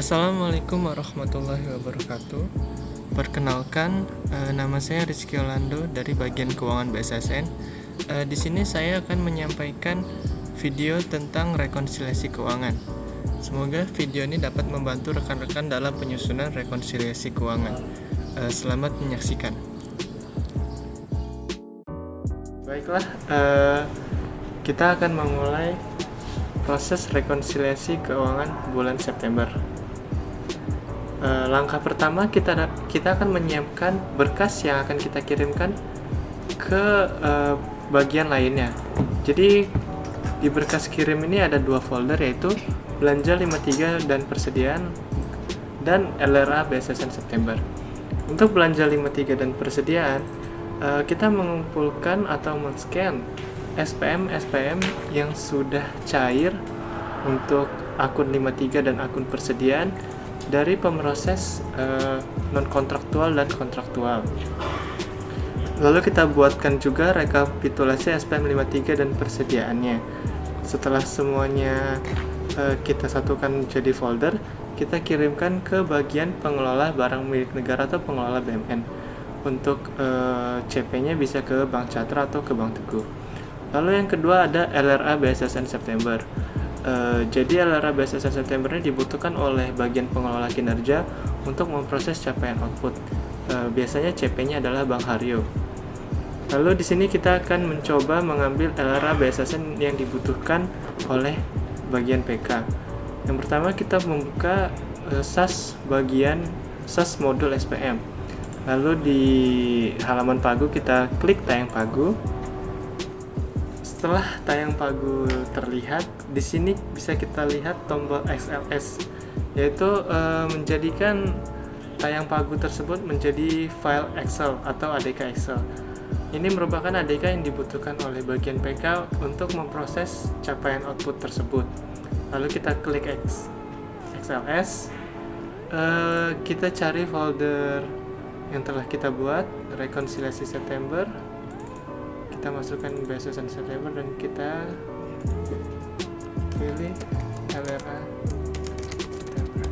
Assalamualaikum warahmatullahi wabarakatuh. Perkenalkan, nama saya Rizky Orlando dari bagian keuangan BSSN. Di sini saya akan menyampaikan video tentang rekonsiliasi keuangan. Semoga video ini dapat membantu rekan-rekan dalam penyusunan rekonsiliasi keuangan. Selamat menyaksikan. Baiklah, kita akan memulai proses rekonsiliasi keuangan bulan September. Langkah pertama kita akan menyiapkan berkas yang akan kita kirimkan ke bagian lainnya. Jadi di berkas kirim ini ada dua folder, yaitu belanja 53 dan persediaan dan LRA BSSN September. Untuk belanja 53 dan persediaan, kita mengumpulkan atau men-scan SPM yang sudah cair untuk akun 53 dan akun persediaan dari pemroses non-kontraktual dan kontraktual. Lalu kita buatkan juga rekapitulasi SPM 53 dan persediaannya. Setelah semuanya kita satukan menjadi folder, kita kirimkan ke bagian pengelola barang milik negara atau pengelola BMN. Untuk CP-nya bisa ke Bank Catra atau ke Bank Teguh. Lalu yang kedua ada LRA BSSN September. Jadi LRA BSSN September ini dibutuhkan oleh bagian pengelola kinerja untuk memproses capaian output. Biasanya CP-nya adalah Bank Haryo. Lalu di sini kita akan mencoba mengambil LRA BSSN yang dibutuhkan oleh bagian PK. Yang pertama kita membuka SAS bagian SAS modul SPM. Lalu di halaman pagu kita klik tayang pagu. Setelah tayang pagu terlihat, di sini bisa kita lihat tombol XLS, yaitu menjadikan tayang pagu tersebut menjadi file Excel atau ADK Excel. Ini merupakan ADK yang dibutuhkan oleh bagian PK untuk memproses capaian output tersebut. Lalu kita klik XLS, kita cari folder yang telah kita buat, rekonsiliasi September. Kita masukkan BSSN September dan kita pilih LRA September.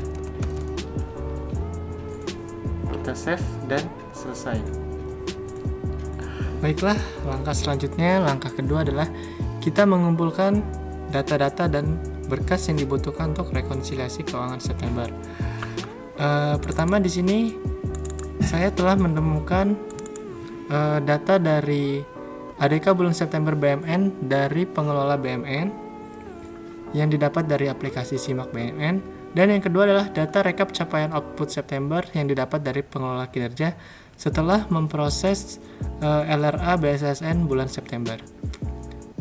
Kita save dan selesai. Baiklah, langkah selanjutnya, langkah kedua adalah kita mengumpulkan data-data dan berkas yang dibutuhkan untuk rekonsiliasi keuangan September. Pertama di sini saya telah menemukan data dari ADK bulan September BMN dari pengelola BMN yang didapat dari aplikasi Simak BMN, dan yang kedua adalah data rekap capaian output September yang didapat dari pengelola kinerja setelah memproses LRA BSSN bulan September.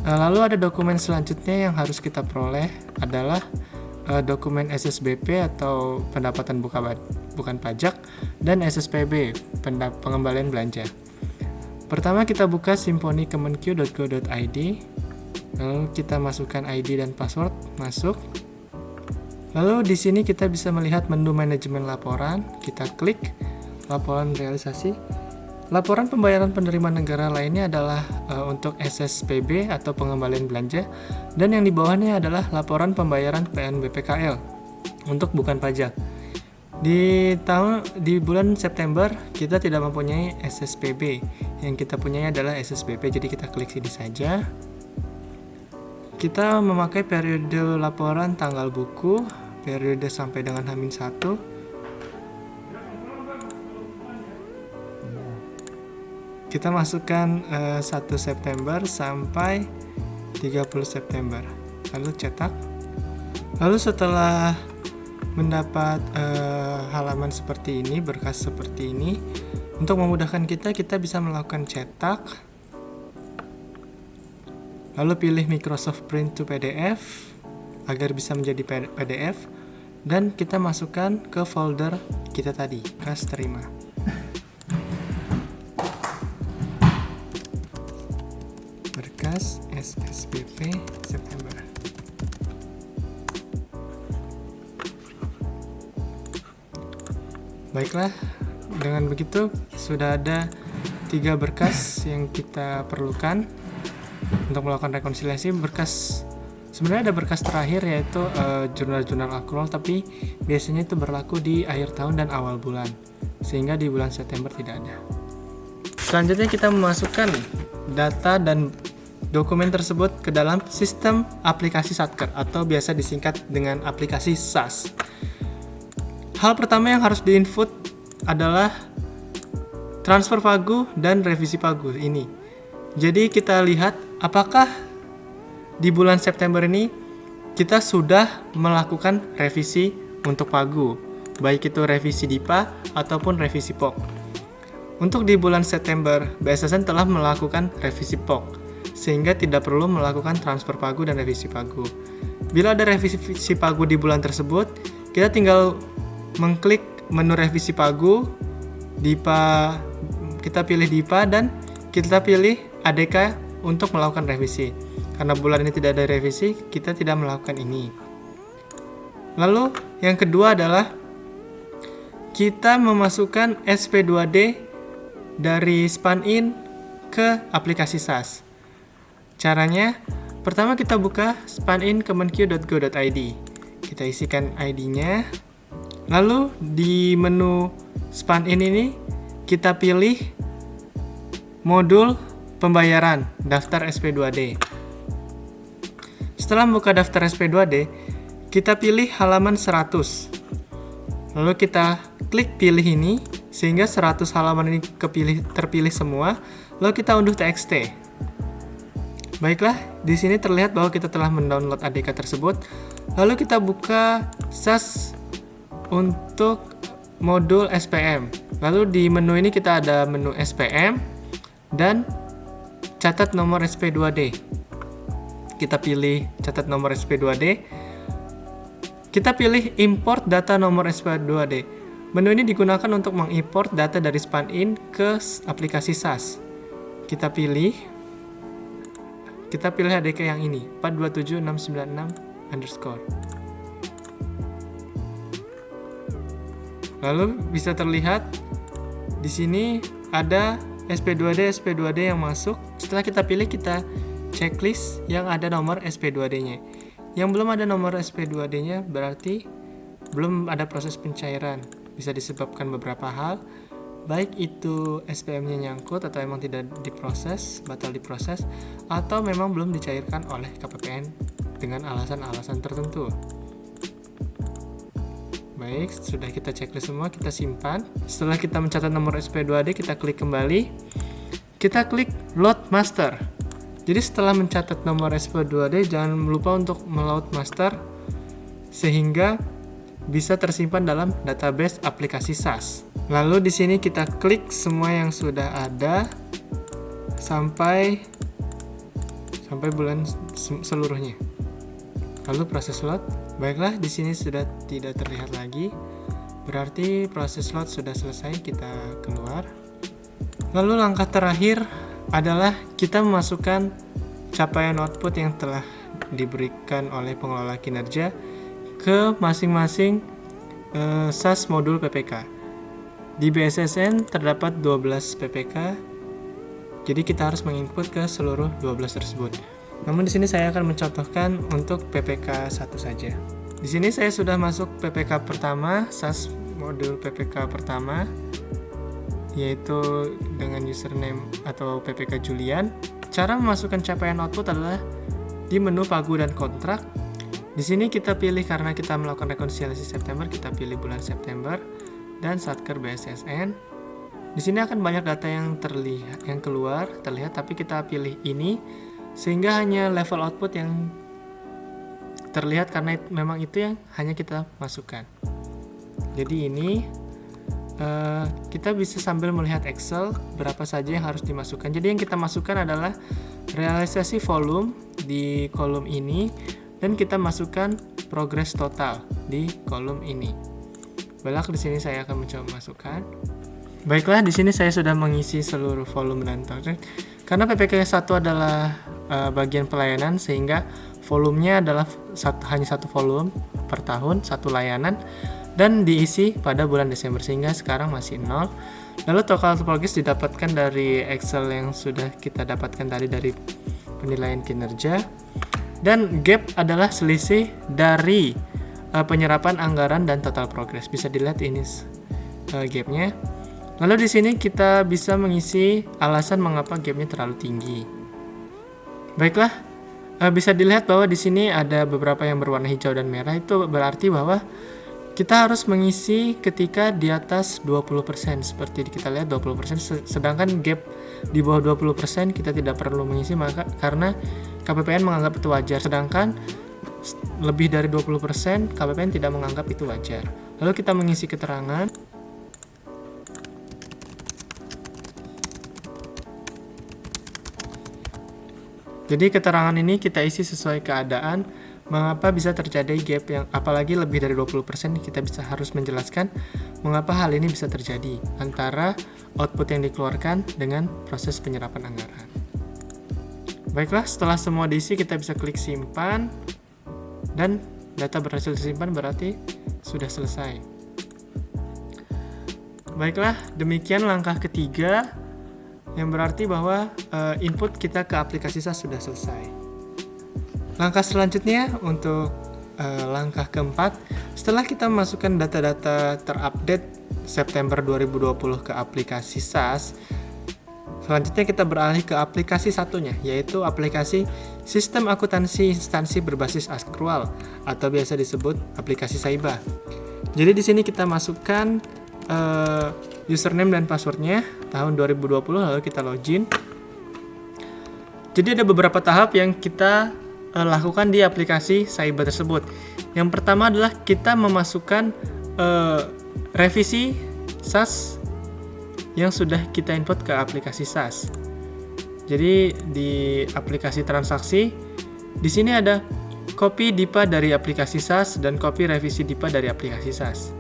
Lalu ada dokumen selanjutnya yang harus kita peroleh adalah dokumen SSBP atau pendapatan bukan pajak dan SSPB pengembalian belanja. Pertama kita buka simphony.kemenq.go.id, lalu kita masukkan ID dan password, masuk. Lalu di sini kita bisa melihat menu manajemen laporan, kita klik laporan realisasi. Laporan pembayaran penerimaan negara lainnya adalah untuk SSPB atau pengembalian belanja, dan yang di bawahnya adalah laporan pembayaran PNBPKL untuk bukan pajak. Di bulan September kita tidak mempunyai SSPB, yang kita punyai adalah SSBP, jadi kita klik sini saja. Kita memakai periode laporan tanggal buku, periode sampai dengan H-1. Kita masukkan 1 September sampai 30 September, lalu cetak. Lalu setelah mendapat halaman seperti ini, berkas seperti ini, untuk memudahkan kita bisa melakukan cetak, lalu pilih Microsoft Print to PDF agar bisa menjadi PDF, dan kita masukkan ke folder kita tadi, kas terima. Berkas SSBP September. Baiklah, dengan begitu sudah ada 3 berkas yang kita perlukan untuk melakukan rekonsiliasi. Berkas Sebenarnya ada berkas terakhir yaitu jurnal-jurnal akrual, tapi biasanya itu berlaku di akhir tahun dan awal bulan, sehingga di bulan September tidak ada. Selanjutnya kita memasukkan data dan dokumen tersebut ke dalam sistem aplikasi Satker atau biasa disingkat dengan aplikasi SAS. Hal pertama yang harus diinput adalah transfer pagu dan revisi pagu ini. Jadi kita lihat apakah di bulan September ini kita sudah melakukan revisi untuk pagu, baik itu revisi DIPA ataupun revisi POK. Untuk di bulan September, BSSN telah melakukan revisi POK, sehingga tidak perlu melakukan transfer pagu dan revisi pagu. Bila ada revisi pagu di bulan tersebut, kita tinggal mengklik menu revisi pagu, DIPA, kita pilih DIPA dan kita pilih ADK untuk melakukan revisi. Karena bulan ini tidak ada revisi, kita tidak melakukan ini. Lalu yang kedua adalah kita memasukkan SP2D dari SpanIn ke aplikasi SAS. Caranya, pertama kita buka spanin.kemenq.go.id. Kita isikan ID-nya. Lalu di menu SpanIn ini kita pilih modul pembayaran daftar SP2D. Setelah membuka daftar SP2D, kita pilih halaman 100. Lalu kita klik pilih ini, sehingga 100 halaman ini terpilih semua. Lalu kita unduh TXT. Baiklah, di sini terlihat bahwa kita telah mendownload ADK tersebut. Lalu kita buka SAS untuk modul SPM. Lalu di menu ini kita ada menu SPM dan catat nomor SP2D. Kita pilih catat nomor SP2D. Kita pilih import data nomor SP2D. Menu ini digunakan untuk mengimport data dari SpanIn ke aplikasi SAS. Kita pilih ADK yang ini, 427696 _ Lalu bisa terlihat di sini ada SP2D yang masuk. Setelah kita pilih, kita checklist yang ada nomor SP2D-nya. Yang belum ada nomor SP2D-nya berarti belum ada proses pencairan. Bisa disebabkan beberapa hal, baik itu SPM-nya nyangkut atau emang tidak diproses, batal diproses, atau memang belum dicairkan oleh KPPN dengan alasan-alasan tertentu. Baik, sudah kita checklist semua, kita simpan. Setelah kita mencatat nomor SP2D, kita klik kembali. Kita klik load master. Jadi setelah mencatat nomor SP2D, jangan lupa untuk meload master sehingga bisa tersimpan dalam database aplikasi SAS. Lalu di sini kita klik semua yang sudah ada sampai bulan seluruhnya. Lalu proses load. Baiklah, di sini sudah tidak terlihat lagi. Berarti proses load sudah selesai, kita keluar. Lalu langkah terakhir adalah kita memasukkan capaian output yang telah diberikan oleh pengelola kinerja ke masing-masing SAS modul PPK. Di BSSN terdapat 12 PPK, jadi kita harus menginput ke seluruh 12 tersebut. Namun di sini saya akan mencontohkan untuk PPK 1 saja. Di sini saya sudah masuk PPK pertama, SAS modul PPK pertama, yaitu dengan username atau PPK Julian. Cara memasukkan capaian output adalah di menu pagu dan kontrak. Di sini kita pilih, karena kita melakukan rekonsiliasi September, kita pilih bulan September dan Satker BSSN. Di sini akan banyak data yang terlihat, tapi kita pilih ini sehingga hanya level output yang terlihat karena memang itu yang hanya kita masukkan. Jadi ini kita bisa sambil melihat Excel berapa saja yang harus dimasukkan. Jadi yang kita masukkan adalah realisasi volume di kolom ini, dan kita masukkan progress total di kolom ini. Baiklah, di sini saya akan mencoba masukkan. Baiklah, di sini saya sudah mengisi seluruh volume dan target. Karena PPK 1 adalah bagian pelayanan, sehingga volumenya adalah hanya satu volume per tahun, satu layanan, dan diisi pada bulan Desember, sehingga sekarang masih 0. Lalu total progress didapatkan dari Excel yang sudah kita dapatkan tadi dari penilaian kinerja. Dan gap adalah selisih dari penyerapan anggaran dan total progress. Bisa dilihat ini gapnya. Lalu di sini kita bisa mengisi alasan mengapa gapnya terlalu tinggi. Baiklah, bisa dilihat bahwa di sini ada beberapa yang berwarna hijau dan merah. Itu berarti bahwa kita harus mengisi ketika di atas 20%. Seperti kita lihat 20%, sedangkan gap di bawah 20% kita tidak perlu mengisi karena KPPN menganggap itu wajar. Sedangkan lebih dari 20% KPPN tidak menganggap itu wajar. Lalu kita mengisi keterangan. Jadi keterangan ini kita isi sesuai keadaan mengapa bisa terjadi gap yang apalagi lebih dari 20%. Kita harus menjelaskan mengapa hal ini bisa terjadi antara output yang dikeluarkan dengan proses penyerapan anggaran. Baiklah, setelah semua diisi kita bisa klik simpan dan data berhasil disimpan, berarti sudah selesai. Baiklah, demikian langkah ketiga yang berarti bahwa input kita ke aplikasi SAS sudah selesai. Langkah selanjutnya untuk langkah keempat, setelah kita memasukkan data-data terupdate September 2020 ke aplikasi SAS, selanjutnya kita beralih ke aplikasi satunya, yaitu aplikasi Sistem Akuntansi Instansi Berbasis Akrual atau biasa disebut aplikasi Saiba. Jadi di sini kita masukkan username dan passwordnya tahun 2020, lalu kita login. Jadi ada beberapa tahap yang kita lakukan di aplikasi Saiba tersebut. Yang pertama adalah kita memasukkan revisi SAS yang sudah kita input ke aplikasi SAS. Jadi di aplikasi transaksi, di sini ada copy DIPA dari aplikasi SAS dan copy revisi DIPA dari aplikasi SAS.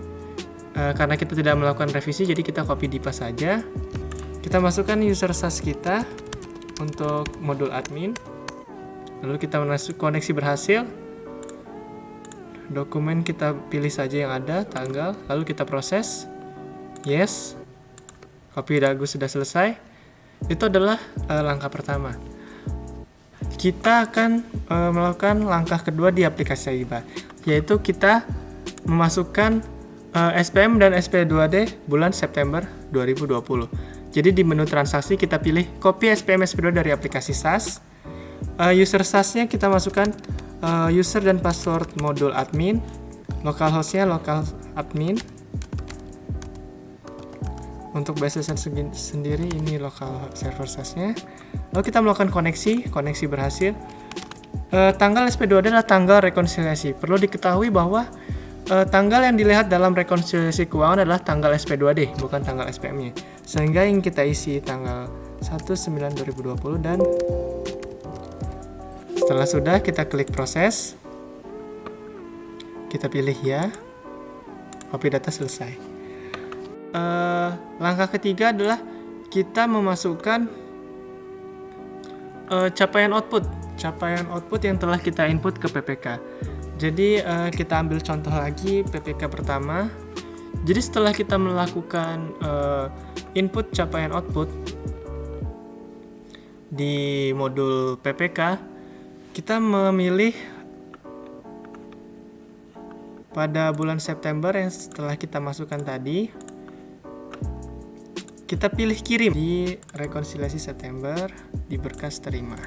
Karena kita tidak melakukan revisi, jadi kita copy DIPA saja. Kita masukkan user SAS kita untuk modul admin. Lalu kita masuk koneksi berhasil. Dokumen kita pilih saja yang ada, tanggal, lalu kita proses. Yes. Copy dagu sudah selesai. Itu adalah langkah pertama. Kita akan melakukan langkah kedua di aplikasi Saiba, yaitu kita memasukkan SPM dan SP2D bulan September 2020. Jadi di menu transaksi kita pilih copy SPM SP2 dari aplikasi SAS. User SAS-nya kita masukkan user dan password modul admin. Localhost-nya local admin. Untuk BSSN sendiri ini local server SAS-nya. Lalu kita melakukan koneksi berhasil. Tanggal SP2D adalah tanggal rekonsiliasi. Perlu diketahui bahwa tanggal yang dilihat dalam rekonsiliasi keuangan adalah tanggal SP2D, bukan tanggal SPM-nya. Sehingga yang kita isi tanggal 1/9/2020 dan setelah sudah kita klik proses. Kita pilih ya. Copy data selesai. Langkah ketiga adalah kita memasukkan capaian output yang telah kita input ke PPK. Jadi kita ambil contoh lagi PPK pertama. Jadi setelah kita melakukan input capaian output di modul PPK, kita memilih pada bulan September yang setelah kita masukkan tadi. Kita pilih kirim di rekonsiliasi September di berkas terima.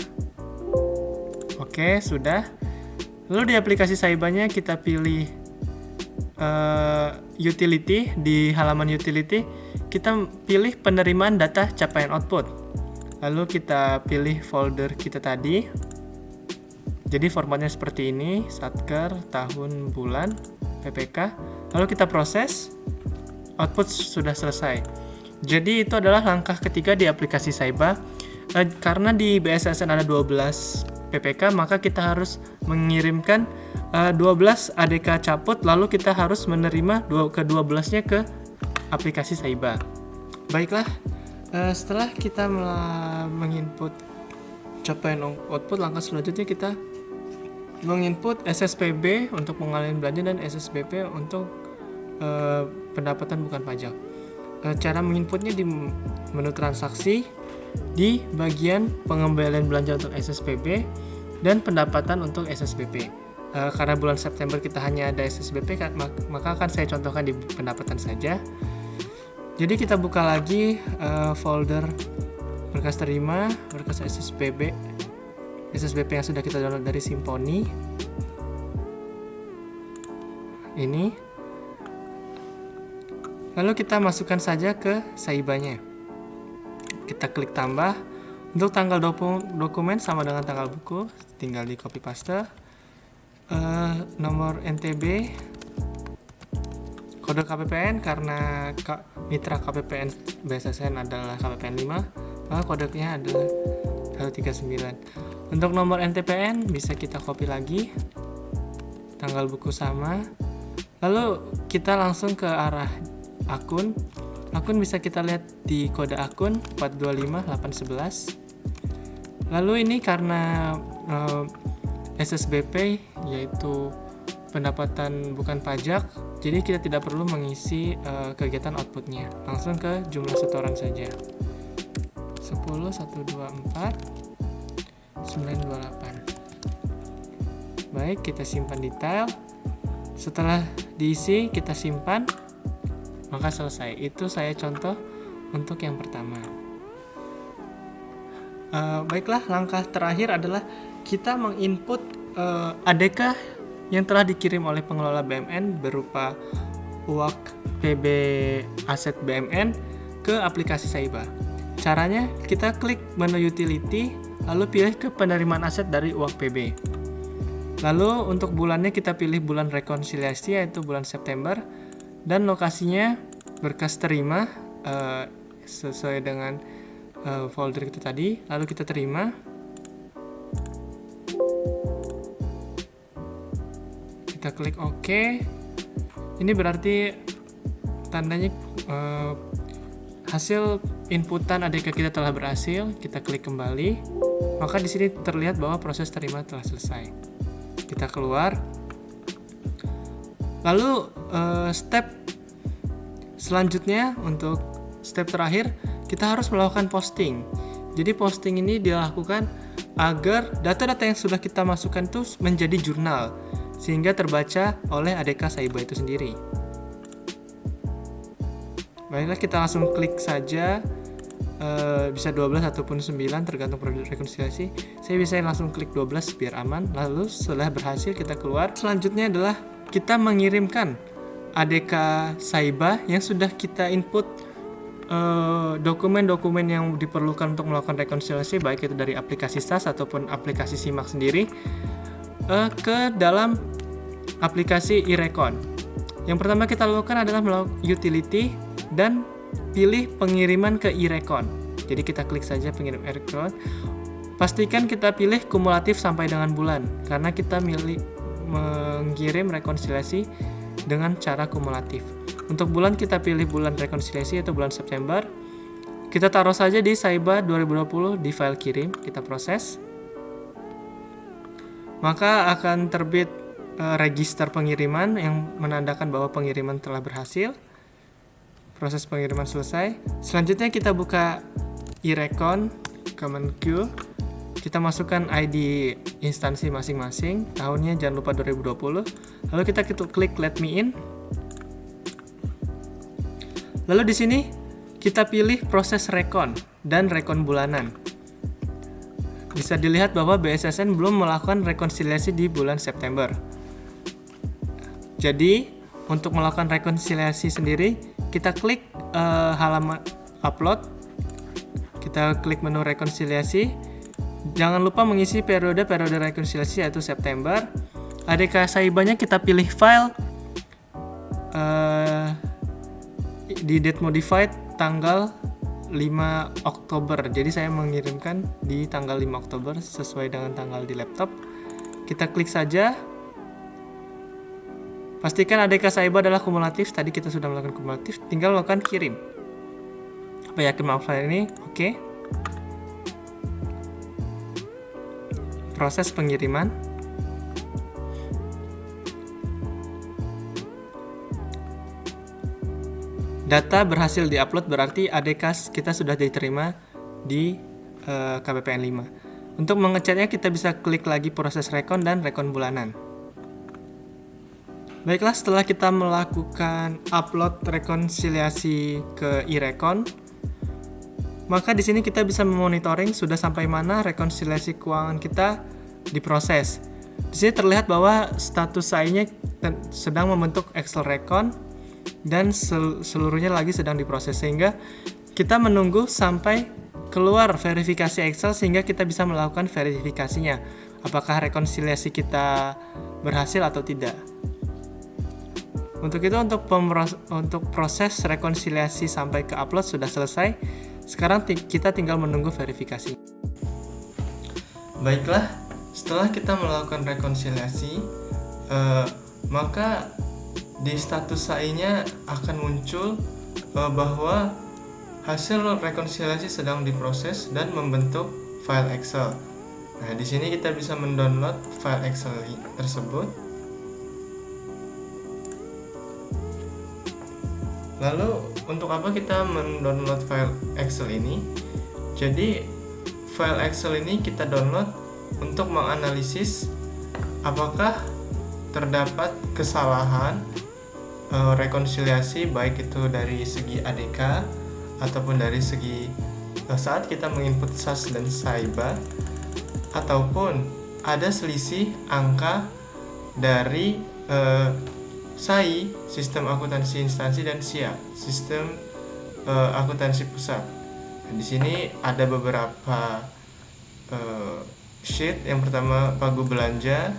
Oke, sudah. Lalu di aplikasi Saibanya kita pilih utility. Di halaman utility kita pilih penerimaan data capaian output. Lalu kita pilih folder kita tadi. Jadi formatnya seperti ini, satker, tahun, bulan, PPK. Lalu kita proses. Output sudah selesai. Jadi itu adalah langkah ketiga di aplikasi Saiba. Karena di BSSN ada 12 PPK, maka kita harus mengirimkan 12 ADK caput, lalu kita harus menerima ke-12-nya ke aplikasi Saiba. Baiklah, setelah kita menginput capaian output, langkah selanjutnya kita menginput SSPB untuk pengalihan belanja dan SSBP untuk pendapatan bukan pajak. Cara menginputnya di menu transaksi, di bagian pengembalian belanja untuk SSPB, dan pendapatan untuk SSBP. Karena bulan September kita hanya ada SSBP, maka akan saya contohkan di pendapatan saja. Jadi kita buka lagi folder berkas terima, berkas SSBP yang sudah kita download dari Simponi. Ini. Lalu kita masukkan saja ke Saibanya. Kita klik tambah. Untuk tanggal dokumen sama dengan tanggal buku, tinggal di copy paste. Nomor NTB, kode KPPN karena mitra KPPN BSSN adalah KPPN 5, maka kodenya adalah 139. Untuk nomor NTPN bisa kita copy lagi, tanggal buku sama. Lalu kita langsung ke arah akun. Akun bisa kita lihat di kode akun 425811. Lalu ini karena SSBP yaitu pendapatan bukan pajak, jadi kita tidak perlu mengisi kegiatan outputnya, langsung ke jumlah setoran saja. 10.124.928. Baik, kita simpan detail. Setelah diisi kita simpan, maka selesai. Itu saya contoh untuk yang pertama. Baiklah, langkah terakhir adalah kita menginput ADK yang telah dikirim oleh pengelola BMN berupa UAK PB aset BMN ke aplikasi Saiba. Caranya, kita klik menu utility, lalu pilih ke penerimaan aset dari UAK PB. Lalu untuk bulannya kita pilih bulan rekonsiliasi yaitu bulan September, dan lokasinya berkas terima sesuai dengan folder itu tadi. Lalu kita terima. Kita klik OK. Ini berarti tandanya hasil inputan ADK kita telah berhasil. Kita klik kembali. Maka di sini terlihat bahwa proses terima telah selesai. Kita keluar. Lalu step selanjutnya, untuk step terakhir, kita harus melakukan posting. Jadi posting ini dilakukan agar data-data yang sudah kita masukkan itu menjadi jurnal, sehingga terbaca oleh ADK Saiba itu sendiri. Baiklah, kita langsung klik saja, bisa 12 ataupun 9 tergantung produk rekonsiliasi. Saya bisa langsung klik 12 biar aman. Lalu setelah berhasil kita keluar. Selanjutnya adalah kita mengirimkan ADK Saiba yang sudah kita input dokumen-dokumen yang diperlukan untuk melakukan rekonsiliasi, baik itu dari aplikasi SAS ataupun aplikasi SIMAK sendiri, ke dalam aplikasi iRekon. Yang pertama kita lakukan adalah melakukan utility dan pilih pengiriman ke iRekon. Jadi kita klik saja pengirim iRekon. Pastikan kita pilih kumulatif sampai dengan bulan, karena kita mengirim rekonsiliasi dengan cara kumulatif. Untuk bulan kita pilih bulan rekonsiliasi yaitu bulan September. Kita taruh saja di Saiba 2020 di file kirim, kita proses. Maka akan terbit register pengiriman yang menandakan bahwa pengiriman telah berhasil. Proses pengiriman selesai. Selanjutnya kita buka iRekon Kemenq. Kita masukkan ID instansi masing-masing, tahunnya jangan lupa 2020. Lalu kita klik Let Me In. Lalu di sini kita pilih proses rekon dan rekon bulanan. Bisa dilihat bahwa BSSN belum melakukan rekonsiliasi di bulan September. Jadi, untuk melakukan rekonsiliasi sendiri, kita klik halaman upload. Kita klik menu rekonsiliasi. Jangan lupa mengisi periode rekonsiliasi yaitu September. ADK Saibanya kita pilih file di date modified tanggal 5 Oktober. Jadi saya mengirimkan di tanggal 5 Oktober sesuai dengan tanggal di laptop. Kita klik saja. Pastikan ADK Saiba adalah kumulatif. Tadi kita sudah melakukan kumulatif, tinggal lakukan kirim. Apa yakin mau file ini? Oke. Proses pengiriman. Data berhasil diupload, berarti ADK kita sudah diterima di KPPN 5. Untuk mengeceknya kita bisa klik lagi proses rekon dan rekon bulanan. Baiklah, setelah kita melakukan upload rekonsiliasi ke iRekon, maka di sini kita bisa memonitoring sudah sampai mana rekonsiliasi keuangan kita diproses. Di sini terlihat bahwa status saya sedang membentuk Excel Recon dan seluruhnya lagi sedang diproses, sehingga kita menunggu sampai keluar verifikasi Excel sehingga kita bisa melakukan verifikasinya. Apakah rekonsiliasi kita berhasil atau tidak. Untuk itu, untuk proses rekonsiliasi sampai ke upload sudah selesai. Sekarang kita tinggal menunggu verifikasi. Baiklah, setelah kita melakukan rekonsiliasi, maka di status SAI-nya akan muncul bahwa hasil rekonsiliasi sedang diproses dan membentuk file Excel. Nah, di sini kita bisa mendownload file Excel tersebut. Lalu untuk apa kita mendownload file Excel ini? Jadi file Excel ini kita download untuk menganalisis apakah terdapat kesalahan rekonsiliasi, baik itu dari segi ADK ataupun dari segi saat kita menginput SAS dan SAIBA, ataupun ada selisih angka dari SAI, Sistem Akuntansi Instansi, dan SIA, Sistem Akuntansi Pusat. Di sini ada beberapa sheet. Yang pertama pagu belanja,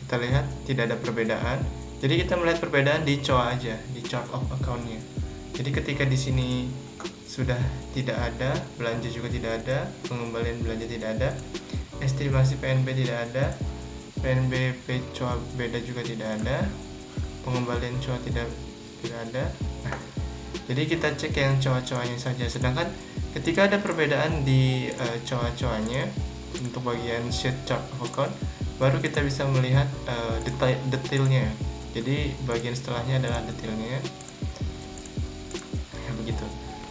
kita lihat tidak ada perbedaan. Jadi kita melihat perbedaan di COA aja, di chart of account-nya. Jadi ketika di sini sudah tidak ada, belanja juga tidak ada, pengembalian belanja tidak ada, estimasi PNB tidak ada, PNB COA beda juga tidak ada, pengembalian COA tidak ada. Nah, jadi kita cek yang COA-COA-nya saja. Sedangkan ketika ada perbedaan di COA-COA-nya untuk bagian sheet chart of account, baru kita bisa melihat detailnya. Jadi bagian setelahnya adalah detailnya. Ya, begitu.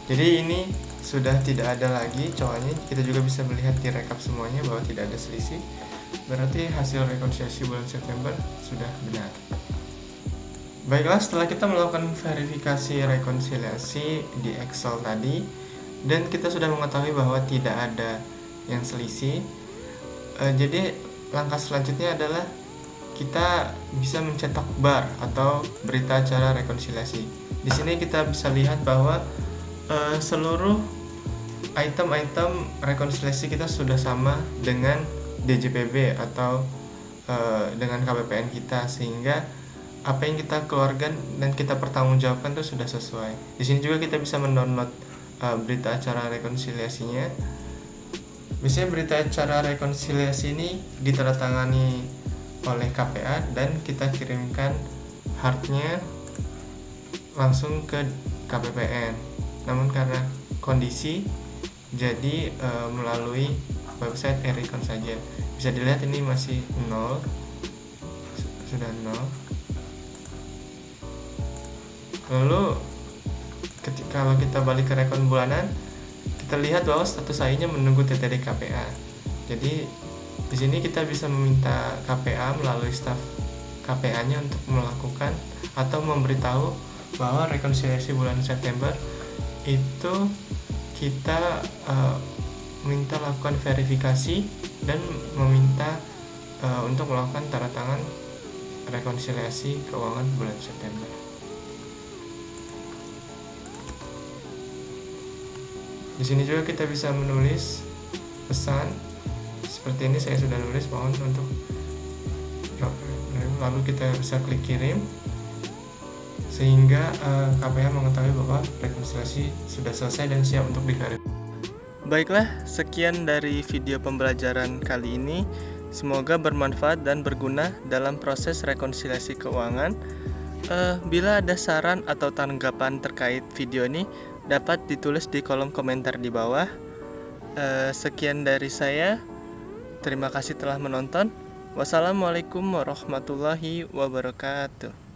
Jadi ini sudah tidak ada lagi COA-nya. Kita juga bisa melihat di rekap semuanya bahwa tidak ada selisih. Berarti hasil rekonsiliasi bulan September sudah benar. Baiklah, setelah kita melakukan verifikasi rekonsiliasi di Excel tadi dan kita sudah mengetahui bahwa tidak ada yang selisih, jadi langkah selanjutnya adalah kita bisa mencetak bar atau berita acara rekonsiliasi. Di sini kita bisa lihat bahwa seluruh item-item rekonsiliasi kita sudah sama dengan DJPB atau dengan KPPN kita, sehingga apa yang kita keluarkan dan kita pertanggungjawabkan itu sudah sesuai. Di sini juga kita bisa mendownload berita acara rekonsiliasinya. Biasanya berita acara rekonsiliasi ini ditandatangani oleh KPA dan kita kirimkan hardnya langsung ke KPPN. Namun karena kondisi, jadi melalui website e-Recon saja. Bisa dilihat ini masih 0, sudah 0. Lalu kalau kita balik ke rekon bulanan, kita lihat bahwa status AI-nya menunggu TTD KPA. Jadi di sini kita bisa meminta KPA melalui staf KPA-nya untuk melakukan atau memberitahu bahwa rekonsiliasi bulan September itu kita minta lakukan verifikasi dan meminta untuk melakukan tanda tangan rekonsiliasi keuangan bulan September. Di sini juga kita bisa menulis pesan seperti ini. Saya sudah nulis, mohon untuk lalu kita bisa klik kirim sehingga KPA mengetahui bahwa rekonsiliasi sudah selesai dan siap untuk diverifikasi. Baiklah, sekian dari video pembelajaran kali ini. Semoga bermanfaat dan berguna dalam proses rekonsiliasi keuangan. Bila ada saran atau tanggapan terkait video ini, dapat ditulis di kolom komentar di bawah. Sekian dari saya. Terima kasih telah menonton. Wassalamualaikum warahmatullahi wabarakatuh.